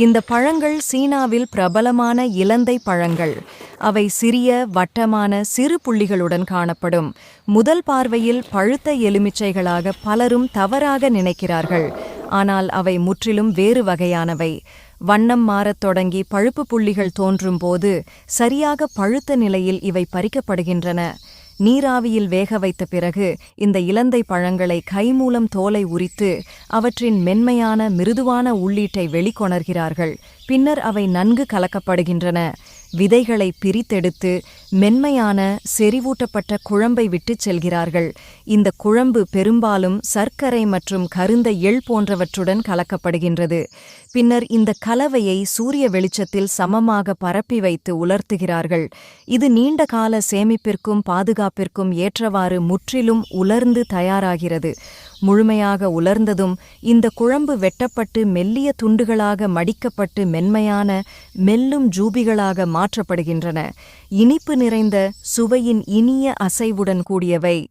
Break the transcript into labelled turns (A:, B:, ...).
A: இந்த பழங்கள் சீனாவில் பிரபலமான இலந்தை பழங்கள். அவை சிறிய வட்டமான சிறு புள்ளிகளுடன் காணப்படும். முதல் பார்வையில் பழுத்த எலுமிச்சைகளாக பலரும் தவறாக நினைக்கிறார்கள். ஆனால் அவை முற்றிலும் வேறு வகையானவை. வண்ணம் மாறத் தொடங்கி பழுப்பு புள்ளிகள் தோன்றும் போது சரியாக பழுத்த நிலையில் இவை பறிக்கப்படுகின்றன. நீராவியில் வேக வைத்த பிறகு இந்த இலந்தை பழங்களை கை மூலம் தோலை உரித்து அவற்றின் மென்மையான மிருதுவான உள்ளீட்டை வெளிக்கொணர்கிறார்கள். பின்னர் அவை நன்கு கலக்கப்படுகின்றன. விதைகளை பிரித்தெடுத்து மென்மையான செறிவூட்டப்பட்ட குழம்பை விட்டுச் செல்கிறார்கள். இந்த குழம்பு பெரும்பாலும் சர்க்கரை மற்றும் கருந்த எள் போன்றவற்றுடன் கலக்கப்படுகின்றது. பின்னர் இந்த கலவையை சூரிய வெளிச்சத்தில் சமமாக பரப்பி வைத்து உலர்த்துகிறார்கள். இது நீண்ட கால சேமிப்பிற்கும் பாதுகாப்பிற்கும் ஏற்றவாறு முற்றிலும் உலர்ந்து தயாராகிறது. முழுமையாக உலர்ந்ததும் இந்த குழம்பு வெட்டப்பட்டு மெல்லிய துண்டுகளாக மடிக்கப்பட்டு மென்மையான மெல்லும் ஜூபிகளாக மாற்றப்படுகின்றன. இனிப்பு நிறைந்த சுவையின் இனிய அசைவுடன் கூடியவை.